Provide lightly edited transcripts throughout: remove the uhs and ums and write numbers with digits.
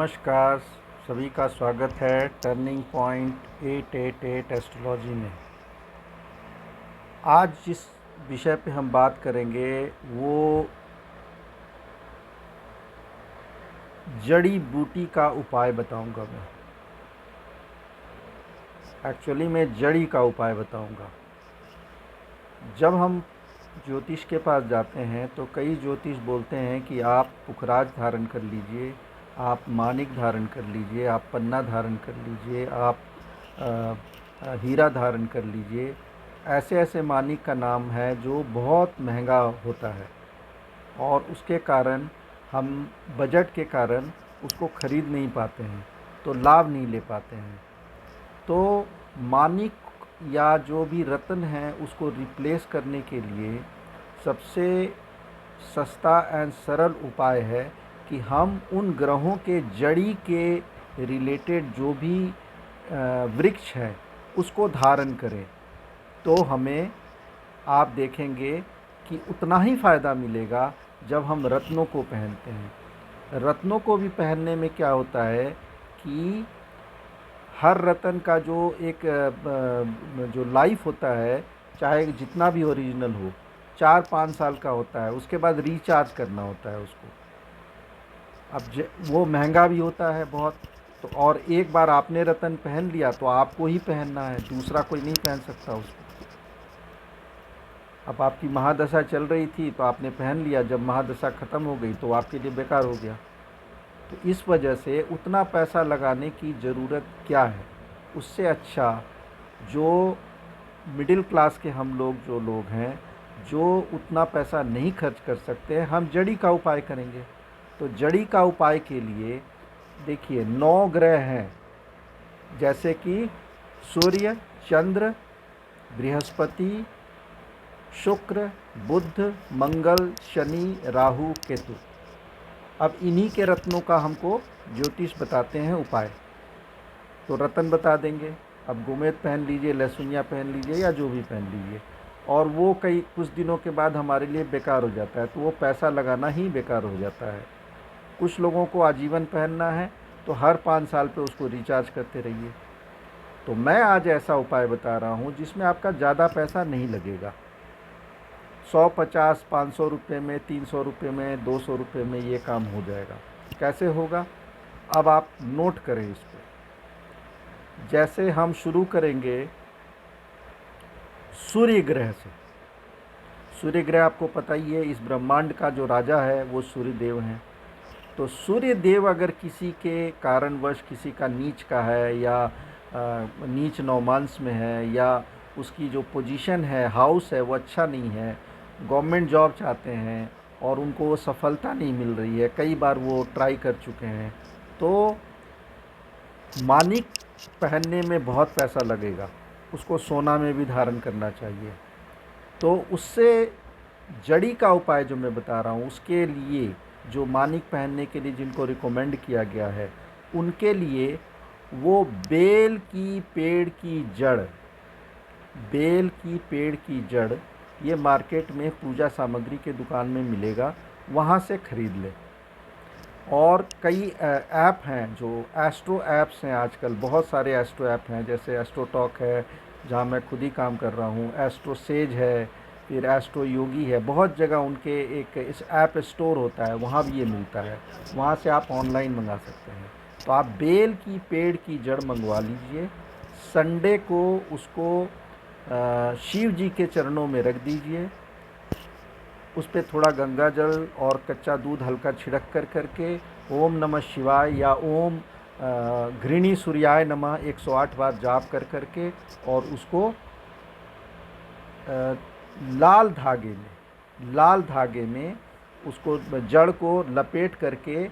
नमस्कार, सभी का स्वागत है टर्निंग पॉइंट 888 एस्ट्रोलॉजी में। आज जिस विषय पे हम बात करेंगे वो जड़ी बूटी का उपाय बताऊंगा। मैं एक्चुअली मैं जड़ी का उपाय बताऊंगा। जब हम ज्योतिष के पास जाते हैं तो कई ज्योतिष बोलते हैं कि आप पुखराज धारण कर लीजिए, आप मानिक धारण कर लीजिए, आप पन्ना धारण कर लीजिए, आप हीरा धारण कर लीजिए। ऐसे ऐसे मानिक का नाम है जो बहुत महंगा होता है और उसके कारण हम बजट के कारण उसको ख़रीद नहीं पाते हैं, तो लाभ नहीं ले पाते हैं। तो मानिक या जो भी रत्न है उसको रिप्लेस करने के लिए सबसे सस्ता एंड सरल उपाय है कि हम उन ग्रहों के जड़ी के रिलेटेड जो भी वृक्ष है उसको धारण करें। तो हमें आप देखेंगे कि उतना ही फ़ायदा मिलेगा जब हम रत्नों को पहनते हैं। रत्नों को भी पहनने में क्या होता है कि हर रत्न का जो एक जो लाइफ होता है, चाहे जितना भी ओरिजिनल हो, 4-5 साल का होता है। उसके बाद रिचार्ज करना होता है उसको। अब वो महंगा भी होता है बहुत। तो और एक बार आपने रत्न पहन लिया तो आपको ही पहनना है, दूसरा कोई नहीं पहन सकता उसको। अब आपकी महादशा चल रही थी तो आपने पहन लिया, जब महादशा ख़त्म हो गई तो आपके लिए बेकार हो गया। तो इस वजह से उतना पैसा लगाने की ज़रूरत क्या है। उससे अच्छा जो मिडिल क्लास के हम लोग जो लोग हैं, जो उतना पैसा नहीं खर्च कर सकते, हम जड़ी का उपाय करेंगे। तो जड़ी का उपाय के लिए देखिए 9 ग्रह हैं, जैसे कि सूर्य, चंद्र, बृहस्पति, शुक्र, बुध, मंगल, शनि, राहु, केतु। अब इन्हीं के रत्नों का हमको ज्योतिष बताते हैं उपाय। तो रत्न बता देंगे। अब गोमेद पहन लीजिए, लहसुनिया पहन लीजिए या जो भी पहन लीजिए, और वो कई कुछ दिनों के बाद हमारे लिए बेकार हो जाता है, तो वो पैसा लगाना ही बेकार हो जाता है। कुछ लोगों को आजीवन पहनना है तो हर 5 साल पे उसको रिचार्ज करते रहिए। तो मैं आज ऐसा उपाय बता रहा हूँ जिसमें आपका ज़्यादा पैसा नहीं लगेगा। 100, 50, 500 रुपये में, 300 रुपये में, 200 रुपये में ये काम हो जाएगा। कैसे होगा, अब आप नोट करें इसको। जैसे हम शुरू करेंगे सूर्य ग्रह से। सूर्य ग्रह आपको पता ही है, इस ब्रह्मांड का जो राजा है वो सूर्य देव हैं। तो सूर्य देव अगर किसी के कारणवश किसी का नीच का है या नीच नौमांस में है, या उसकी जो पोजीशन है, हाउस है, वो अच्छा नहीं है, गवर्नमेंट जॉब चाहते हैं और उनको वो सफलता नहीं मिल रही है, कई बार वो ट्राई कर चुके हैं, तो मानिक पहनने में बहुत पैसा लगेगा। उसको सोना में भी धारण करना चाहिए। तो उससे जड़ी का उपाय जो मैं बता रहा हूँ, उसके लिए जो मानिक पहनने के लिए जिनको रिकमेंड किया गया है, उनके लिए वो बेल की पेड़ की जड़, बेल की पेड़ की जड़, ये मार्केट में पूजा सामग्री के दुकान में मिलेगा, वहाँ से ख़रीद ले। और कई ऐप हैं जो एस्ट्रो ऐप्स हैं आजकल, बहुत सारे एस्ट्रो ऐप हैं, जैसे एस्ट्रो टॉक है जहाँ मैं खुद ही काम कर रहा हूँ, एस्ट्रो सेज है, फिर एस्ट्रो योगी है। बहुत जगह उनके एक इस ऐप स्टोर होता है, वहाँ भी ये मिलता है, वहाँ से आप ऑनलाइन मंगा सकते हैं। तो आप बेल की पेड़ की जड़ मंगवा लीजिए। संडे को उसको शिव जी के चरणों में रख दीजिए। उस पर थोड़ा गंगा जल और कच्चा दूध हल्का छिड़क कर करके ओम नमः शिवाय या ओम घृणी सूर्याय नमः 108 बार जाप कर करके, और उसको लाल धागे में उसको जड़ को लपेट करके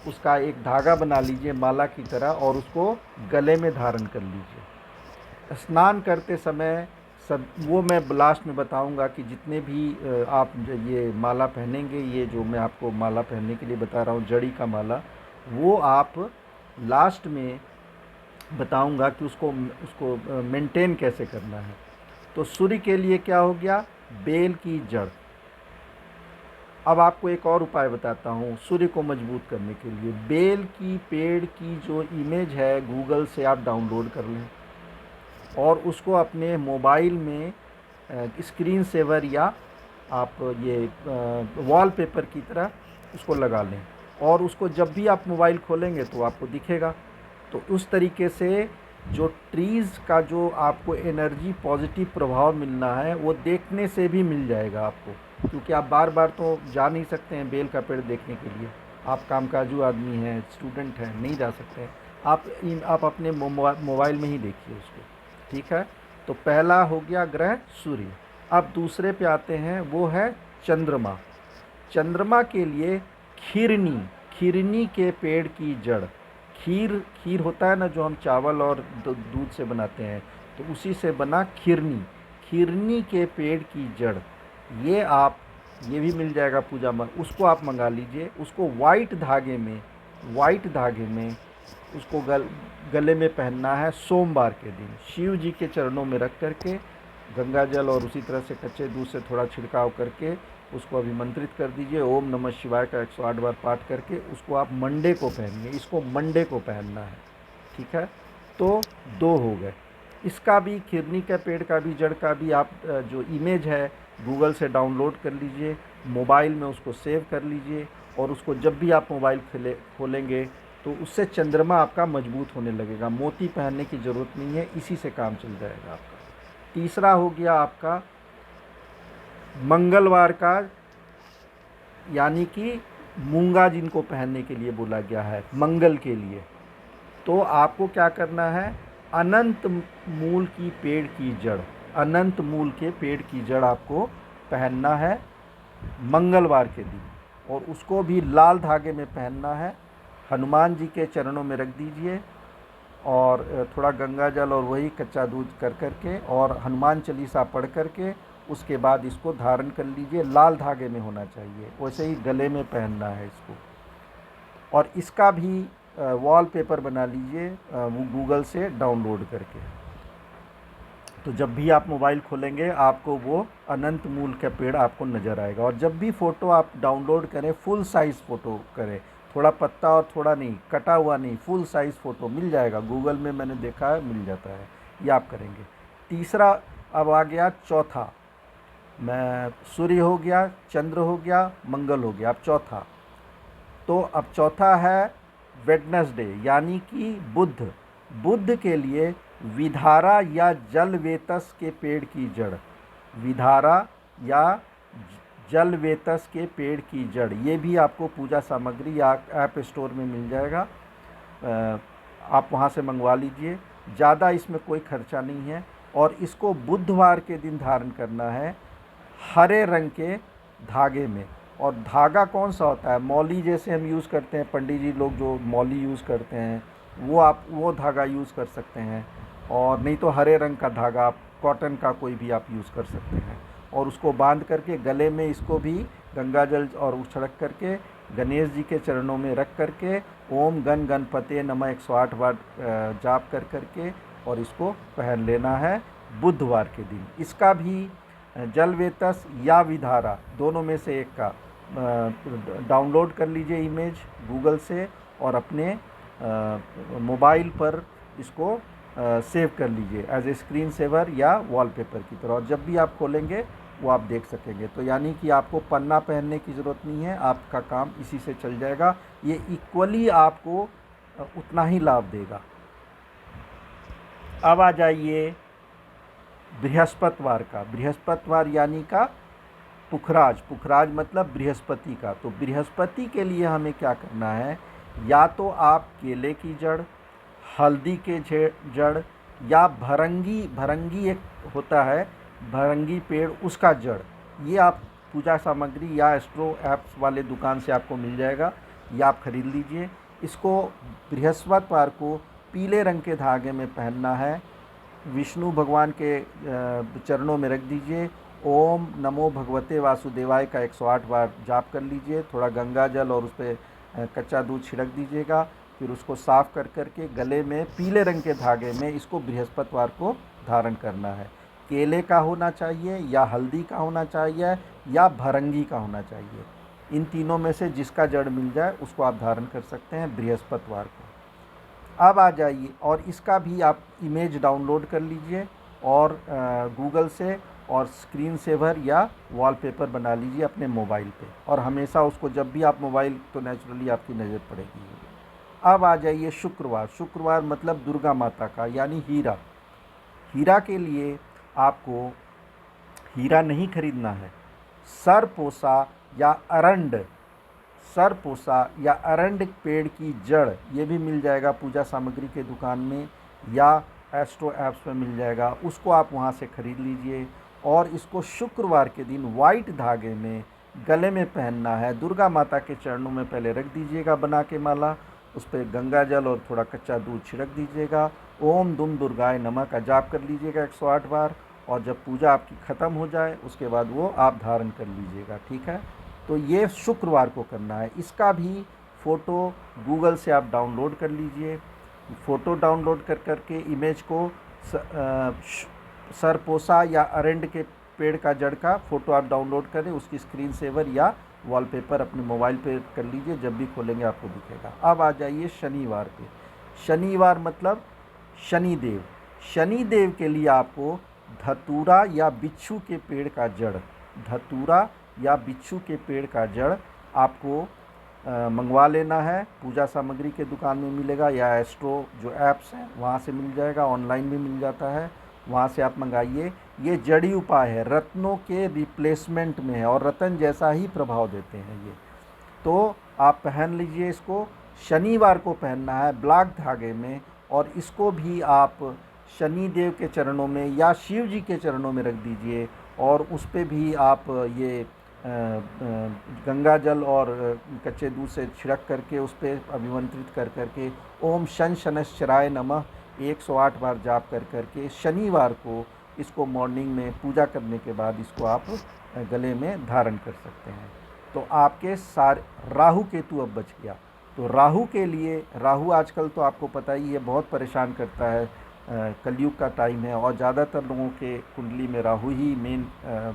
उसका एक धागा बना लीजिए माला की तरह, और उसको गले में धारण कर लीजिए। स्नान करते समय सब, वो मैं लास्ट में बताऊंगा कि जितने भी आप ये माला पहनेंगे, ये जो मैं आपको माला पहनने के लिए बता रहा हूँ जड़ी का माला, वो आप लास्ट में बताऊंगा कि उसको उसको मेंटेन कैसे करना है। तो सूर्य के लिए क्या हो गया, बेल की जड़। अब आपको एक और उपाय बताता हूँ सूर्य को मजबूत करने के लिए। बेल की पेड़ की जो इमेज है गूगल से आप डाउनलोड कर लें और उसको अपने मोबाइल में स्क्रीन सेवर या आप ये वॉलपेपर की तरह उसको लगा लें और उसको जब भी आप मोबाइल खोलेंगे तो आपको दिखेगा। तो उस तरीके से जो ट्रीज़ का जो आपको एनर्जी पॉजिटिव प्रभाव मिलना है वो देखने से भी मिल जाएगा आपको, क्योंकि आप बार बार तो जा नहीं सकते हैं बेल का पेड़ देखने के लिए। आप कामकाजू आदमी हैं, स्टूडेंट हैं, नहीं जा सकते हैं। आप अपने मोबाइल में ही देखिए उसको, ठीक है। तो पहला हो गया ग्रह सूर्य। अब दूसरे पे आते हैं, वो है चंद्रमा। चंद्रमा के लिए खीरनी, खीरनी के पेड़ की जड़, खीर खीर होता है ना जो हम चावल और दूध से बनाते हैं, तो उसी से बना खीरनी, खीरनी के पेड़ की जड़, ये भी मिल जाएगा पूजा में, उसको आप मंगा लीजिए। उसको वाइट धागे में उसको गले में पहनना है सोमवार के दिन, शिव जी के चरणों में रख करके गंगा जल और उसी तरह से कच्चे दूध से थोड़ा छिड़काव करके उसको अभिमंत्रित कर दीजिए। ओम नमः शिवाय का 108 बार पाठ करके उसको आप मंडे को पहनिए। इसको मंडे को पहनना है, ठीक है। तो 2 हो गए। इसका भी, खिरनी का पेड़ का भी, जड़ का भी आप जो इमेज है गूगल से डाउनलोड कर लीजिए, मोबाइल में उसको सेव कर लीजिए और उसको जब भी आप मोबाइल खोलेंगे तो उससे चंद्रमा आपका मजबूत होने लगेगा। मोती पहनने की ज़रूरत नहीं है, इसी से काम चल जाएगा आपका। तीसरा हो गया आपका मंगलवार का, यानी कि मूंगा जिनको पहनने के लिए बोला गया है मंगल के लिए। तो आपको क्या करना है, अनंत मूल की पेड़ की जड़, अनंत मूल के पेड़ की जड़ आपको पहनना है मंगलवार के दिन और उसको भी लाल धागे में पहनना है। हनुमान जी के चरणों में रख दीजिए और थोड़ा गंगा जल और वही कच्चा दूध कर करके और हनुमान चालीसा पढ़ करके उसके बाद इसको धारण कर लीजिए। लाल धागे में होना चाहिए, वैसे ही गले में पहनना है इसको। और इसका भी वॉलपेपर बना लीजिए वो गूगल से डाउनलोड करके। तो जब भी आप मोबाइल खोलेंगे आपको वो अनंत मूल का पेड़ आपको नज़र आएगा। और जब भी फ़ोटो आप डाउनलोड करें फुल साइज़ फ़ोटो करें, थोड़ा पत्ता और थोड़ा नहीं, कटा हुआ नहीं, फुल साइज़ फ़ोटो मिल जाएगा गूगल में, मैंने देखा है, मिल जाता है। ये आप करेंगे। तीसरा अब आ गया चौथा, मैं सूर्य हो गया, चंद्र हो गया, मंगल हो गया, अब चौथा। तो अब चौथा है वेडनेसडे, यानी कि बुध। बुध के लिए विधारा या जलवेतस के पेड़ की जड़, विधारा या जलवेतस के पेड़ की जड़, ये भी आपको पूजा सामग्री या ऐप स्टोर में मिल जाएगा, आप वहाँ से मंगवा लीजिए। ज़्यादा इसमें कोई खर्चा नहीं है। और इसको बुधवार के दिन धारण करना है हरे रंग के धागे में। और धागा कौन सा होता है, मौली जैसे हम यूज़ करते हैं, पंडित जी लोग जो मौली यूज़ करते हैं वो आप वो धागा यूज़ कर सकते हैं। और नहीं तो हरे रंग का धागा, आप कॉटन का कोई भी आप यूज़ कर सकते हैं। और उसको बांध करके गले में इसको भी गंगा जल और छिड़क करके गणेश जी के चरणों में रख करके ओम गण गणपते नमः 108 बार जाप कर करके और इसको पहन लेना है बुधवार के दिन। इसका भी जलवेतस या विधारा दोनों में से एक का डाउनलोड कर लीजिए इमेज गूगल से और अपने मोबाइल पर इसको सेव कर एज ए स्क्रीन सेवर या वॉलपेपर की तरह, और जब भी आप खोलेंगे वो आप देख सकेंगे। तो यानी कि आपको पन्ना पहनने की ज़रूरत नहीं है, आपका काम इसी से चल जाएगा। ये इक्वली आपको उतना ही लाभ देगा। अब आ जाइए बृहस्पतिवार का। बृहस्पतिवार यानी का पुखराज, पुखराज मतलब बृहस्पति का। तो बृहस्पति के लिए हमें क्या करना है, या तो आप केले की जड़, हल्दी के जड़ या भरंगी, भरंगी एक होता है भरंगी पेड़, उसका जड़, ये आप पूजा सामग्री या एस्ट्रो ऐप्स वाले दुकान से आपको मिल जाएगा, ये आप खरीद लीजिए। इसको बृहस्पतिवार को पीले रंग के धागे में पहनना है, विष्णु भगवान के चरणों में रख दीजिए। ओम नमो भगवते वासुदेवाय का 108 बार जाप कर लीजिए, थोड़ा गंगा जल और उस पर कच्चा दूध छिड़क दीजिएगा। फिर उसको साफ़ कर करके गले में पीले रंग के धागे में इसको बृहस्पतिवार को धारण करना है। केले का होना चाहिए या हल्दी का होना चाहिए या भरंगी का होना चाहिए। इन तीनों में से जिसका जड़ मिल जाए उसको आप धारण कर सकते हैं बृहस्पतिवार को। अब आ जाइए, और इसका भी आप इमेज डाउनलोड कर लीजिए और गूगल से, और स्क्रीन सेवर या वॉलपेपर बना लीजिए अपने मोबाइल पे, और हमेशा उसको जब भी आप मोबाइल, तो नेचुरली आपकी नज़र पड़ेगी। अब आ जाइए शुक्रवार। शुक्रवार मतलब दुर्गा माता का, यानी हीरा। हीरा के लिए आपको हीरा नहीं खरीदना है, सरपोसा या अरंड, सरपोसा या अरंड पेड़ की जड़, ये भी मिल जाएगा पूजा सामग्री के दुकान में या एस्ट्रो ऐप्स में मिल जाएगा, उसको आप वहाँ से ख़रीद लीजिए। और इसको शुक्रवार के दिन वाइट धागे में गले में पहनना है। दुर्गा माता के चरणों में पहले रख दीजिएगा बना के माला, उस पर गंगा जल और थोड़ा कच्चा दूध छिड़क दीजिएगा। ओम दुम दुर्गाय नमः का जाप कर लीजिएगा 108 बार, और जब पूजा आपकी ख़त्म हो जाए उसके बाद वो आप धारण कर लीजिएगा, ठीक है। तो ये शुक्रवार को करना है। इसका भी फ़ोटो गूगल से आप डाउनलोड कर लीजिए। फ़ोटो डाउनलोड कर करके इमेज को सरपोसा या अरंड के पेड़ का जड़ का फ़ोटो आप डाउनलोड करें, उसकी स्क्रीन सेवर या वॉलपेपर अपने मोबाइल पे कर लीजिए, जब भी खोलेंगे आपको दिखेगा। अब आ जाइए शनिवार पे। शनिवार मतलब शनिदेव। शनिदेव के लिए आपको धतूरा या बिच्छू के पेड़ का जड़, धतूरा या बिच्छू के पेड़ का जड़ आपको मंगवा लेना है। पूजा सामग्री के दुकान में मिलेगा, या एस्ट्रो जो ऐप्स हैं वहाँ से मिल जाएगा, ऑनलाइन भी मिल जाता है, वहाँ से आप मंगाइए। ये जड़ी उपाय है, रत्नों के रिप्लेसमेंट में है, और रत्न जैसा ही प्रभाव देते हैं ये। तो आप पहन लीजिए इसको। शनिवार को पहनना है ब्लैक धागे में, और इसको भी आप शनि देव के चरणों में या शिव जी के चरणों में रख दीजिए, और उस पर भी आप ये गंगा जल और कच्चे दूध से छिड़क करके उस पर अभिमंत्रित कर करके ओम शन शनश्चराय नमः 108 बार जाप कर करके शनिवार को इसको मॉर्निंग में पूजा करने के बाद इसको आप गले में धारण कर सकते हैं। तो आपके सारे राहु केतु अब बच गया। तो राहु के लिए, राहु आजकल तो आपको पता ही है बहुत परेशान करता है, कलयुग का टाइम है, और ज़्यादातर लोगों के कुंडली में राहु ही मेन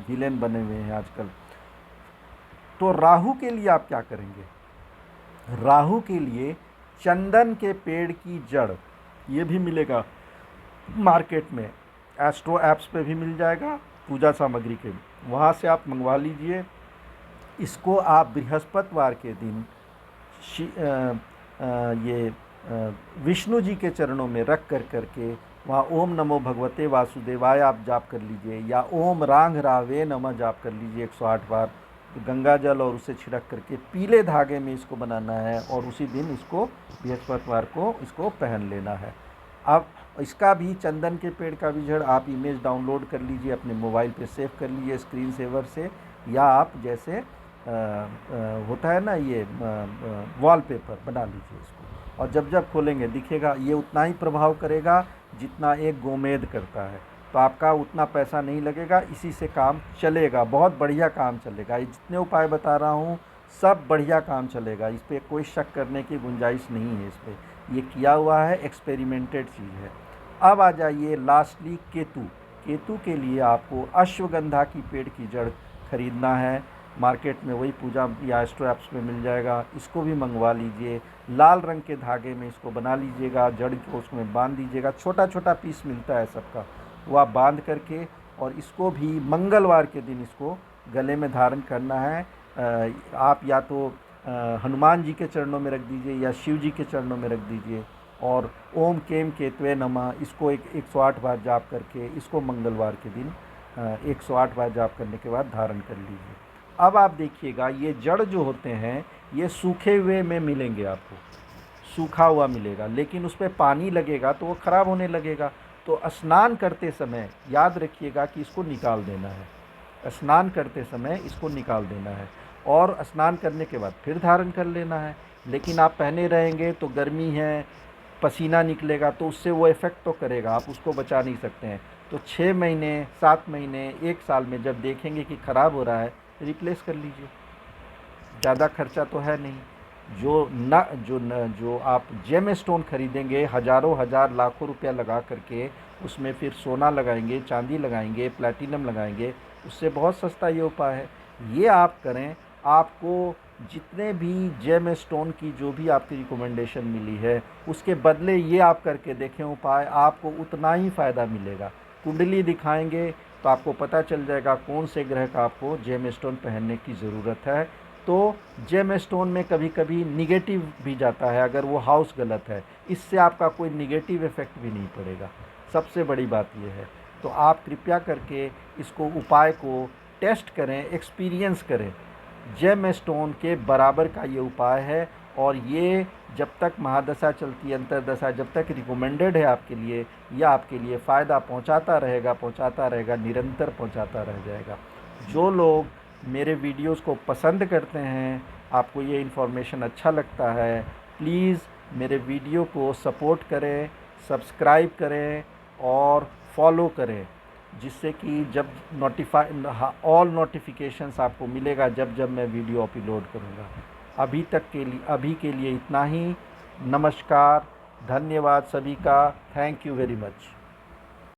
विलेन बने हुए हैं आजकल। तो राहु के लिए आप क्या करेंगे? राहु के लिए चंदन के पेड़ की जड़, ये भी मिलेगा मार्केट में, एस्ट्रो ऐप्स पे भी मिल जाएगा, पूजा सामग्री के वहाँ से आप मंगवा लीजिए। इसको आप बृहस्पतिवार के दिन विष्णु जी के चरणों में रख कर करके वहाँ ओम नमो भगवते वासुदेवाय आप जाप कर लीजिए, या ओम रांग रावे नमः जाप कर लीजिए 108 बार गंगा जल, और उसे छिड़क करके पीले धागे में इसको बनाना है, और उसी दिन इसको बृहस्पतिवार को इसको पहन लेना है। अब इसका भी चंदन के पेड़ का भी जड़ आप इमेज डाउनलोड कर लीजिए, अपने मोबाइल पे सेव कर लीजिए स्क्रीन सेवर से, या आप जैसे होता है ना ये वॉलपेपर बना लीजिए इसको, और जब जब खोलेंगे दिखेगा। ये उतना ही प्रभाव करेगा जितना एक गोमेद करता है, तो आपका उतना पैसा नहीं लगेगा, इसी से काम चलेगा, बहुत बढ़िया काम चलेगा। ये जितने उपाय बता रहा हूँ सब बढ़िया काम चलेगा, इस पर कोई शक करने की गुंजाइश नहीं है। इस पर ये किया हुआ है, एक्सपेरिमेंटेड चीज़ है। अब आ जाइए लास्टली केतु। केतु के लिए आपको अश्वगंधा की पेड़ की जड़ खरीदना है, मार्केट में वही पूजा या एस्ट्रो ऐप्स में मिल जाएगा, इसको भी मंगवा लीजिए। लाल रंग के धागे में इसको बना लीजिएगा, जड़ को उसमें बांध दीजिएगा, छोटा छोटा पीस मिलता है सबका, वो आप बांध करके, और इसको भी मंगलवार के दिन इसको गले में धारण करना है। आप या तो हनुमान जी के चरणों में रख दीजिए या शिव जी के चरणों में रख दीजिए, और ओम केम केतवे नमः इसको 108 बार जाप करके इसको मंगलवार के दिन 108 बार जाप करने के बाद धारण कर लीजिए। अब आप देखिएगा ये जड़ जो होते हैं ये सूखे हुए में मिलेंगे, आपको सूखा हुआ मिलेगा, लेकिन उस पर पानी लगेगा तो वो ख़राब होने लगेगा। तो स्नान करते समय याद रखिएगा कि इसको निकाल देना है, स्नान करते समय इसको निकाल देना है, और स्नान करने के बाद फिर धारण कर लेना है। लेकिन आप पहने रहेंगे तो गर्मी है, पसीना निकलेगा, तो उससे वो इफ़ेक्ट तो करेगा, आप उसको बचा नहीं सकते हैं। तो 6 महीने, 7 महीने, 1 साल में जब देखेंगे कि ख़राब हो रहा है, रिप्लेस कर लीजिए, ज़्यादा खर्चा तो है नहीं। जो आप जेम स्टोन खरीदेंगे हज़ारों हज़ार लाखों रुपया लगा करके, उसमें फिर सोना लगाएंगे, चांदी लगाएंगे, प्लैटिनम लगाएंगे, उससे बहुत सस्ता ये उपाय है। ये आप करें आपको जितने भी जेम स्टोन की जो भी आपकी रिकमेंडेशन मिली है उसके बदले ये आप करके देखें उपाय, आपको उतना ही फ़ायदा मिलेगा। कुंडली दिखाएंगे तो आपको पता चल जाएगा कौन से ग्रह का आपको जेम स्टोन पहनने की ज़रूरत है। तो जेम स्टोन में कभी कभी निगेटिव भी जाता है, अगर वो हाउस गलत है, इससे आपका कोई निगेटिव इफ़ेक्ट भी नहीं पड़ेगा। सबसे बड़ी बात ये है। तो आप कृपया करके इसको उपाय को टेस्ट करें, एक्सपीरियंस करें। जेम स्टोन के बराबर का ये उपाय है, और ये जब तक महादशा चलती है, अंतरदशा जब तक रिकमेंडेड है आपके लिए, यह आपके लिए फ़ायदा पहुंचाता रहेगा, निरंतर पहुंचाता रह जाएगा। जो लोग मेरे वीडियोस को पसंद करते हैं, आपको ये इन्फॉर्मेशन अच्छा लगता है, प्लीज़ मेरे वीडियो को सपोर्ट करें, सब्सक्राइब करें और फॉलो करें, जिससे कि जब ऑल नोटिफिकेशंस आपको मिलेगा जब जब मैं वीडियो अपलोड करूँगा। अभी के लिए इतना ही। नमस्कार, धन्यवाद सभी का, थैंक यू वेरी मच।